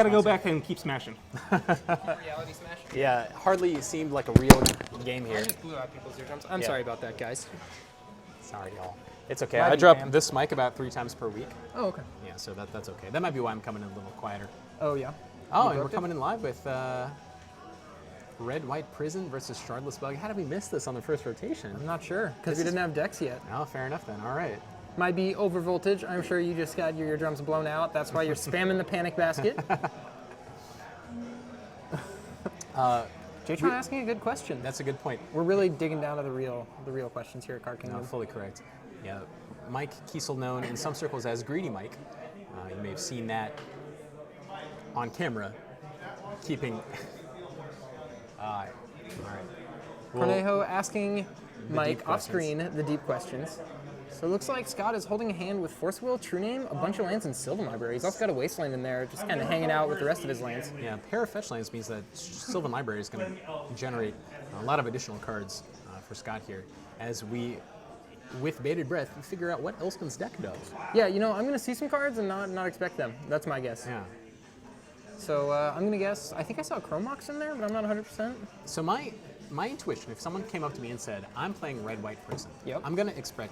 Gotta go back and keep smashing. Reality smash. Yeah, hardly seemed like a real game I here. just blew out people's eardrums. I'm Yeah. sorry about that, guys. Sorry, y'all. It's okay. Might I be drop fam. this mic about 3 times per week. Oh, okay. Yeah, so that's okay. That might be why I'm coming in a little quieter. Oh, yeah. Oh, You and we're booked it? coming in live with Red White Prison versus Shardless Bug. How did we miss this on the first rotation? I'm not sure, because we This is- didn't have decks yet. Oh, fair enough then. All right. Might be over voltage. I'm sure you just got your eardrums blown out. That's why you're spamming the panic basket. Jtron asking a good question. That's a good point. We're really digging down to the real questions here at Card No, Kingdom. fully correct. Yeah, Mike Kiesel, known in some circles as Greedy Mike. You may have seen that on camera, keeping. All right. Well, Cornejo asking Mike deep off screen the deep questions. So it looks like Scott is holding a hand with Force Will, True Name, a bunch of lands, and Sylvan Library. He's also got a Wasteland in there, just kind of hanging out with the rest of his lands. Yeah, pair of fetch lands means that Sylvan Library is going to generate a lot of additional cards for Scott here, as we, with bated breath, figure out what Elston's deck does. Yeah, you know, I'm going to see some cards and not expect them. That's my guess. Yeah. So I'm going to guess, I think I saw Chromox in there, but I'm not 100%. So my intuition, if someone came up to me and said, I'm playing Red White Prison, Yep. I'm going to expect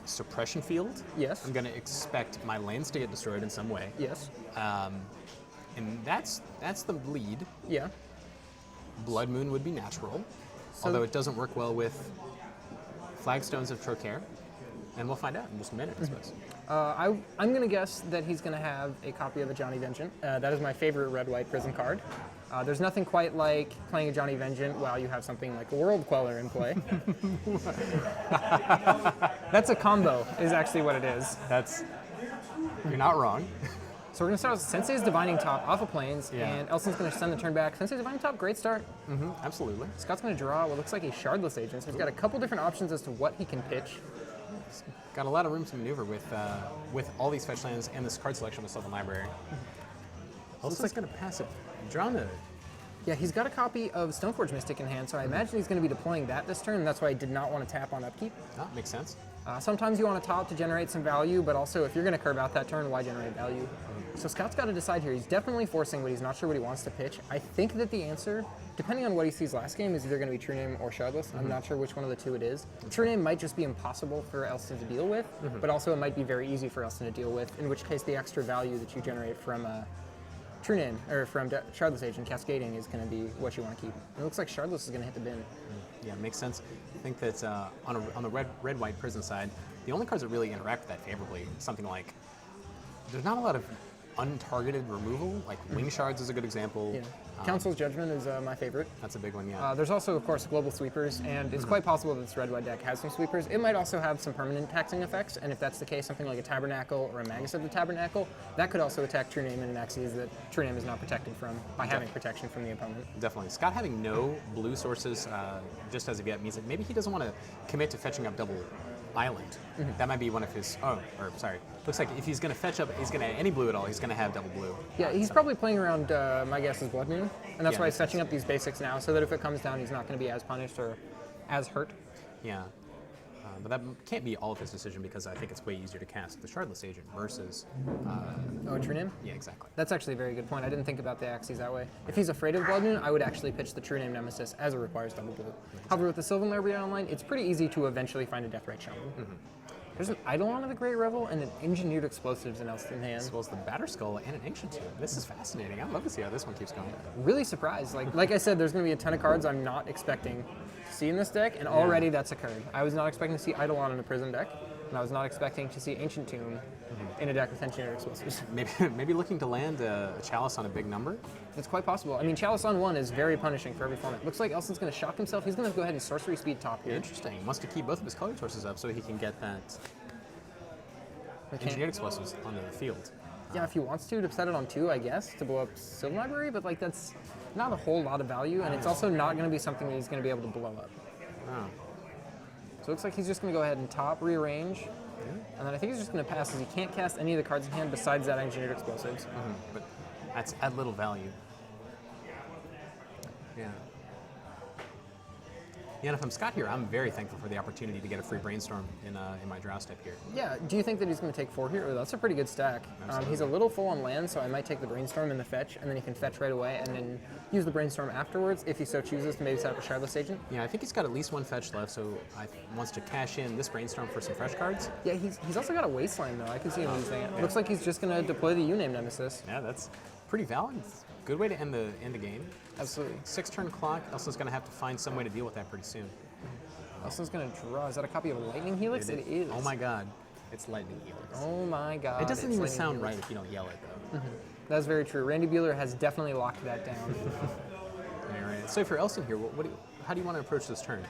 Suppression Field. Yes. I'm going to expect my lands to get destroyed in some way. Yes. And that's the lead. Yeah. Blood Moon would be natural, So- although it doesn't work well with Flagstones of Trocaire. And we'll find out in just a minute, I suppose. I'm going to guess that he's going to have a copy of a Johnny Vengeant. That is my favorite red-white prison card. There's nothing quite like playing a Johnny Vengeant while you have something like a World Queller in play. That's a combo, is actually what it is. You're not wrong. So we're going to start with Sensei's Divining Top off of Plains, Yeah. and Elston's going to send the turn back. Sensei's Divining Top, great start. Absolutely. Scott's going to draw what looks like a Shardless Agent. So he's got a couple different options as to what he can pitch. Got a lot of room to maneuver with all these fetch lands and this card selection with Sylvan Library. Also, it's going to pass it. Draw node. Yeah, he's got a copy of Stoneforge Mystic in hand, so I imagine he's going to be deploying that this turn, and that's why I did not want to tap on upkeep. That makes sense. Sometimes you want to top to generate some value, but also if you're going to curve out that turn, why generate value? So Scott's got to decide here. He's definitely forcing, but he's not sure what he wants to pitch. I think that the answer, depending on what he sees last game, is either going to be True Name or Shardless. I'm not sure which one of the two it is. True Name might just be impossible for Elston to deal with, but also it might be very easy for Elston to deal with, in which case the extra value that you generate from True Name, or from Shardless Agent Cascading is going to be what you want to keep. It looks like Shardless is going to hit the bin. Yeah, makes sense. I think that on the red-white prison side, the only cards that really interact with that favorably is something like, there's not a lot of untargeted removal, like Wing Shards is a good example. Yeah. Council's Judgment is my favorite. That's a big one, yeah. There's also, of course, Global Sweepers, and it's quite possible that this red-white deck has some sweepers. It might also have some permanent taxing effects, and if that's the case, something like a Tabernacle or a Magus of the Tabernacle, that could also attack True Name in axes that True Name is not protected from by having protection from the opponent. Definitely. Scott having no blue sources just as of yet means that maybe he doesn't want to commit to fetching up double island. That might be one of his, looks like if he's going to fetch up, he's going to any blue at all, he's going to have double blue. Yeah, he's probably playing around, my guess is Blood Moon, and that's Yeah, why he's makes sense. fetching up these basics now, so that if it comes down, he's not going to be as punished or as hurt. Yeah. But that can't be all of his decision because I think it's way easier to cast the Shardless Agent versus, Oh, True Name? yeah, exactly. That's actually a very good point. I didn't think about the axes that way. If he's afraid of Blood Moon, I would actually pitch the True Name Nemesis as it requires double blue. However, with the Sylvan Library online, it's pretty easy to eventually find a Deathrite Shaman. There's an Eidolon of the Great Revel and an Engineered Explosives in Elston hand. As well as the Batterskull and an Ancient Tomb. This is fascinating. I'd love to see how this one keeps going. Really surprised. Like I said, there's going to be a ton of cards I'm not expecting to see in this deck, and already that's occurred. I was not expecting to see Eidolon in a Prison deck, and I was not expecting to see Ancient Tomb in a deck with Engineered Explosives. Maybe looking to land a Chalice on a big number. It's quite possible. I mean, Chalice on 1 is very punishing for every format. Looks like Elston's going to shock himself. He's going to go ahead and Sorcery Speed top here. Interesting. He wants to keep both of his color sources up so he can get that Engineered Explosives onto the field. Yeah, if he wants to set it on 2, I guess, to blow up Sylvan Library, but like that's not a whole lot of value, and it's also not going to be something that he's going to be able to blow up. Oh. So it looks like he's just going to go ahead and top, rearrange, and then I think he's just going to pass as he can't cast any of the cards in hand besides that Engineered Explosives. But that's at little value. Yeah. Yeah, and if I'm Scott here, I'm very thankful for the opportunity to get a free brainstorm in my draw step here. Yeah, do you think that he's going to take 4 here? Oh, that's a pretty good stack. He's a little full on land, so I might take the brainstorm and the fetch, and then he can fetch right away, and then use the brainstorm afterwards if he so chooses to maybe set up a Shardless Agent. Yeah, I think he's got at least 1 fetch left, so I wants to cash in this brainstorm for some fresh cards. Yeah, he's also got a Wasteland, though. I can see him using it. Looks like he's just going to deploy the Uname Nemesis. Yeah, that's pretty valid. Good way to end the game. Absolutely. 6-turn clock. Elsa's going to have to find some way to deal with that pretty soon. Elsa's going to draw. Is that a copy of Lightning Helix? It is. Oh my god. It's Lightning Helix. Oh my god. It doesn't even Lightning sound Helix. right if you don't yell it, though. That's very true. Randy Buehler has definitely locked that down. All right. So for Elson here, how do you want to approach this turn?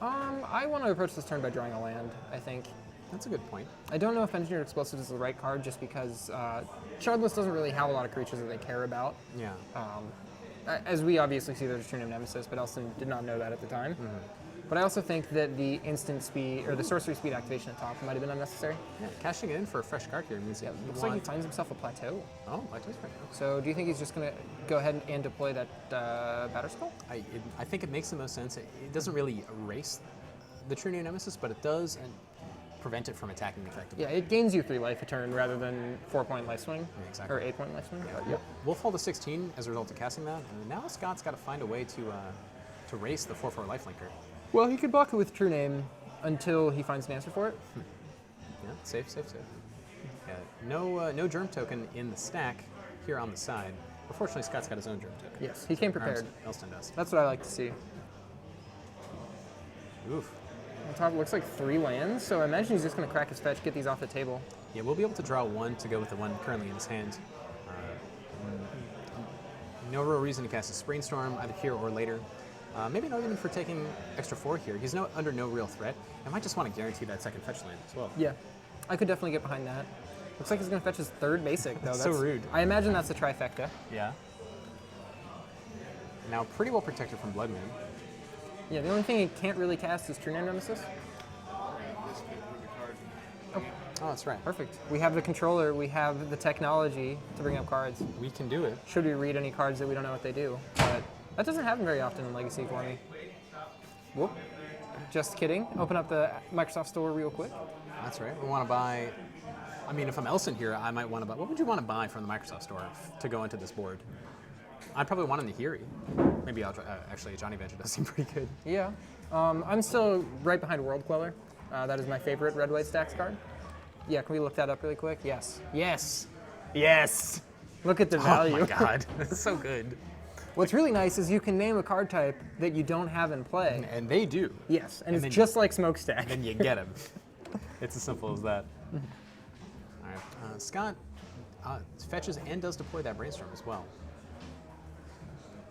I want to approach this turn by drawing a land, I think. That's a good point. I don't know if Engineered Explosives is the right card just because Shardless doesn't really have a lot of creatures that they care about. Yeah. As we obviously see, there's a True Name Nemesis, but Elson did not know that at the time. But I also think that the instant speed, or the sorcery speed activation at top might have been unnecessary. Yeah, cashing it in for a fresh card here means Yeah, looks like he finds himself a plateau. Oh, Plateau's right now. So do you think he's just going to go ahead and deploy that Batterskull? I think it makes the most sense. It doesn't really erase the True Name Nemesis, but it does prevent it from attacking effectively. Yeah, it gains you 3 life a turn rather than 4-point life swing. Yeah, exactly. Or 8-point life swing. Yeah. We'll fall to 16 as a result of casting that, and now Scott's got to find a way to race the 4/4 lifelinker. Well, he could block it with True Name until he finds an answer for it. Yeah, safe. Yeah, no germ token in the stack here on the side. But fortunately, Scott's got his own germ token. Yes, he came prepared. Elston does. That's what I like to see. Oof. On top, it looks like 3 lands, so I imagine he's just going to crack his fetch, get these off the table. Yeah, we'll be able to draw 1 to go with the one currently in his hand. No real reason to cast his Brainstorm either here or later. Maybe not even for taking extra 4 here. He's under no real threat. I might just want to guarantee that second fetch land as well. Yeah, I could definitely get behind that. Looks like he's going to fetch his 3rd basic, though. So rude. I imagine that's a trifecta. Yeah. Now pretty well protected from Blood Moon. Yeah, the only thing he can't really cast is True Name Nemesis. Oh, that's right. Perfect. We have the controller, we have the technology to bring up cards. We can do it. Should we read any cards that we don't know what they do? But that doesn't happen very often in Legacy for me. Whoop. Just kidding. Open up the Microsoft Store real quick. That's right. We want to buy. I mean, if I'm Elson here, I might want to buy. What would you want to buy from the Microsoft Store to go into this board? I'd probably want a Nahiri. Maybe I'll try. Actually, Johnny Venture does seem pretty good. Yeah. I'm still right behind World Queller. That is my favorite red-white stacks card. Yeah, can we look that up really quick? Yes. Yes. Yes. Look at the value. Oh my god, that's so good. What's really nice is you can name a card type that you don't have in play. And they do. Yes, and then it's just like Smokestack. Then you get them. It's as simple as that. All right. Scott fetches and does deploy that Brainstorm as well.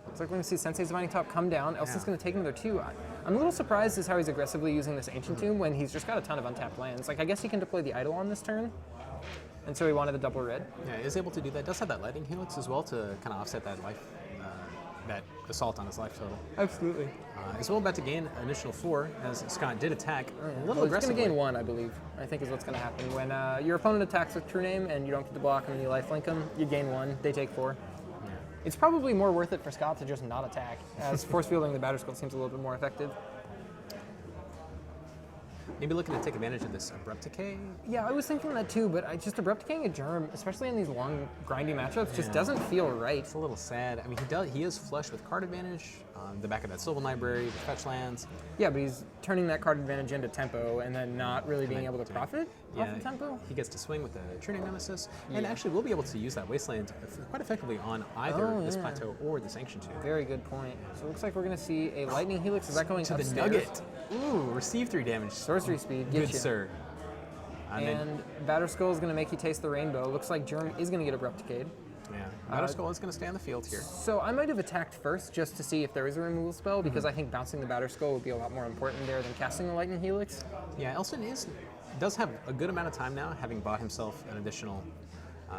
Looks like we're going to see Sensei's Divining Top come down. Elson's Yeah. going to take another 2. I'm a little surprised as how he's aggressively using this Ancient Tomb when he's just got a ton of untapped lands. Like, I guess he can deploy the Idol on this turn, and so he wanted the double red. Yeah, is able to do that. Does have that Lightning Helix as well to kind of offset that life, that assault on his life total. Absolutely. Is well about to gain an additional 4 as Scott did attack a little Well, he's going aggressively. to gain 1, I believe. I think is what's going to happen. When your opponent attacks with True Name and you don't get to block them and you lifelink them, you gain 1. They take 4. It's probably more worth it for Scott to just not attack, as force fielding the Batterskull seems a little bit more effective. Maybe looking to take advantage of this Abrupt Decay. Yeah, I was thinking that too, but just Abrupt Decaying a Germ, especially in these long, grindy matchups, just doesn't feel right. It's a little sad. I mean, he is flush with card advantage on the back of that Sylvan Library, the fetch lands. Yeah, but he's turning that card advantage into tempo and then not really being able to profit off the tempo. He gets to swing with the True Name Nemesis, and actually we'll be able to use that Wasteland quite effectively on either this Plateau or this Ancient Tomb. Very good point. So it looks like we're going to see a Lightning Helix. Is that going To the upstairs? Nugget. Ooh, receive 3 damage. Sorcery speed, get Good you. sir. And Batterskull is going to make you taste the rainbow. Looks like Germ is going to get Abrupt Decayed. Yeah, Batterskull is going to stay on the field here. So I might have attacked first just to see if there is a removal spell, because I think bouncing the Batterskull would be a lot more important there than casting the Lightning Helix. Yeah, Elson does have a good amount of time now, having bought himself an additional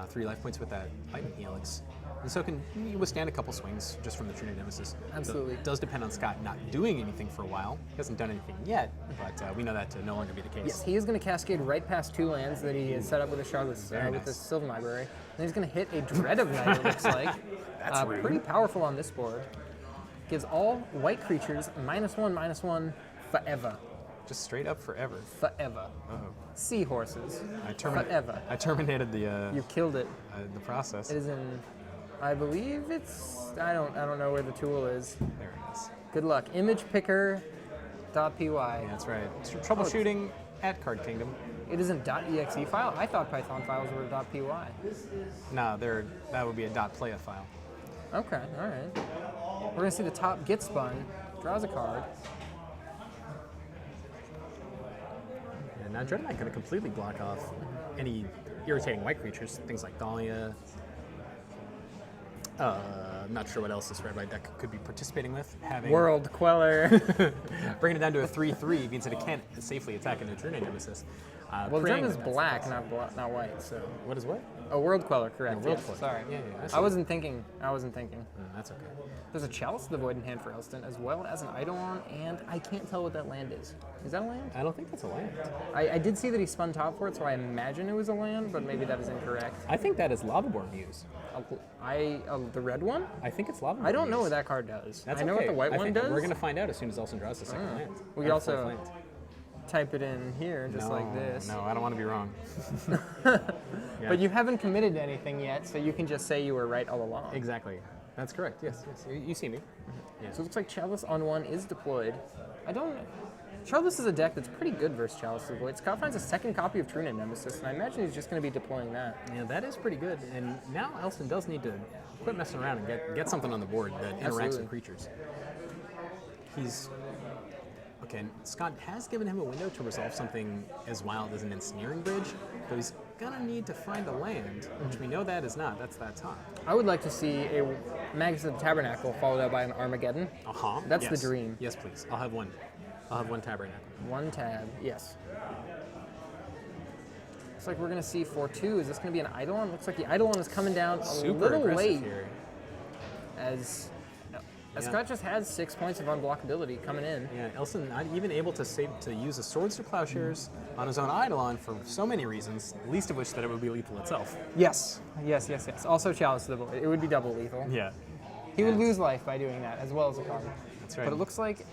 3 life points with that Lightning Helix. And so can withstand a couple swings just from the True Name Nemesis. Absolutely. It does depend on Scott not doing anything for a while. He hasn't done anything yet, but we know that to no longer be the case. Yes, he is going to cascade right past 2 lands that he has set up with a Shardless, Very with the nice. Sylvan Library. And he's going to hit a Dread of Night, it looks like. That's rude. Pretty powerful on this board. gives all white creatures -1/-1 forever. Just straight up forever. Forever. Uh-oh. Seahorses. I Forever. I terminated You killed it. the process. It is in, I believe it's, I don't know where the tool is. There it is. Good luck. Imagepicker.py. Yeah, that's right. It's troubleshooting at Card Kingdom. It isn't .exe file? I thought Python files were .py. No, that would be a .playa file. Okay, all right. We're going to see the top get spun, draws a card. And now Dread Knight going to completely block off any irritating white creatures, things like Dahlia. I'm not sure what else this red white deck could be participating with. Having World Queller. bringing it down to a 3/3 means that it can't safely attack into a True Nemesis. Well, the praying gem is that that's black, the case. not white, so. What is what? Oh, World Queller, correct. World yes. Queller. Sorry. Yeah, I see. I wasn't thinking. That's okay. There's a Chalice of the Void in hand for Elston, as well as an Eidolon, and I can't tell what that land is. Is that a land? I don't think that's a land. I did see that he spun top for it, so I imagine it was a land, but maybe that is incorrect. I think that is Lavaborn Muse. The red one? I think it's Lavaborn I don't know Muse. what that card does. That's I know okay. what the white I one think does. We're going to find out as soon as Elson draws the second land. We Or could also fourth land. type it in here, just No, like this. No, I don't want to be wrong. But you haven't committed to anything yet, so you can just say you were right all along. Exactly. That's correct. Yes. You see me. Yeah. So it looks like Chalice on one is deployed. Chalice is a deck that's pretty good versus Chalice of the Void. Scott finds a second copy of True Nemesis, and I imagine he's just going to be deploying that. Yeah, that is pretty good. And now Elson does need to quit messing around and get something on the board that interacts Absolutely. with creatures. Okay, Scott has given him a window to resolve something as wild as an Ensnaring Bridge, but he's gonna need to find a land, which we know that is not. That's that top. I would like to see a Magus of the Tabernacle followed up by an Armageddon. That's the Yes. dream. Yes, please. I'll have one. I'll have one Tabernacle. One tab, yes. Looks like we're going to see 4-2. Is this going to be an Eidolon? Looks like the Eidolon is coming down a Super little aggressive late. here. As Yeah. Scott just has 6 points of unblockability coming in. Yeah, Elson not even able to use the Swords to Plowshares on his own Eidolon for so many reasons, least of which that it would be lethal itself. Yes. Also Chalice of the Void. It would be double lethal. Yeah. He would lose life by doing that, as well as a card. That's right. But it looks like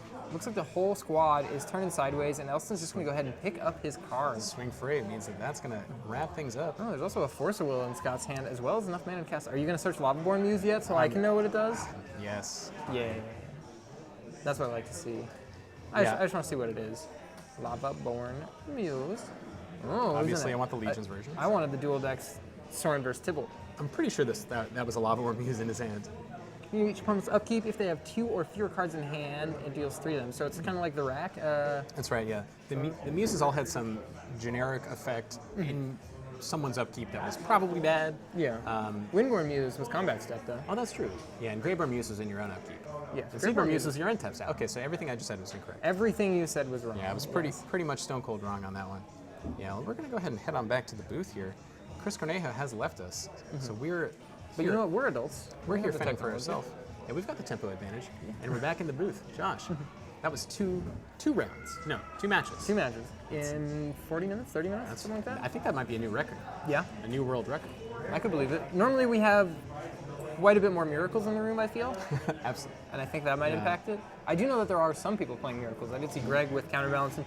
the whole squad is turning sideways, and Elston's just going to go ahead and pick up his cards. Swing Fray means that that's going to wrap things up. Oh, there's also a Force of Will in Scott's hand, as well as enough mana to cast. Are you going to search Lavaborn Muse yet, so I can know what it does? Yes. Yeah. That's what I like to see. I just want to see what it is. Lavaborn Muse. Oh, Obviously, I want the Legions version. I wanted the dual decks Sorin versus Tibble. I'm pretty sure that was a Lavaborn Muse in his hand. Each opponent's upkeep, if they have 2 or fewer cards in hand, it deals 3 of them. So it's kind of like the rack. That's right, yeah. The Muses all had some generic effect in someone's upkeep that was probably bad. Yeah. Windborn Muse was combat step, though. Oh, that's true. Yeah, and Greyborn Muse was in your own upkeep. Yeah. And Seaborn Muse was your end taps. Okay, so everything I just said was incorrect. Everything you said was wrong. Yeah, I was pretty much stone cold wrong on that one. Yeah, well, we're going to go ahead and head on back to the booth here. Chris Cornejo has left us, so we're But you know what? We're adults. We're We here have the fending for technology. ourselves. Yeah, we've got the tempo advantage, and we're back in the booth. Josh, that was two rounds. No, 2 matches. 2 matches in 40 minutes, 30 minutes, something like that. I think that might be a new record, Yeah, a new world record. I could believe it. Normally we have quite a bit more miracles in the room, I feel, Absolutely. and I think that might Yeah. impact it. I do know that there are some people playing miracles. I did see Greg with Counterbalance and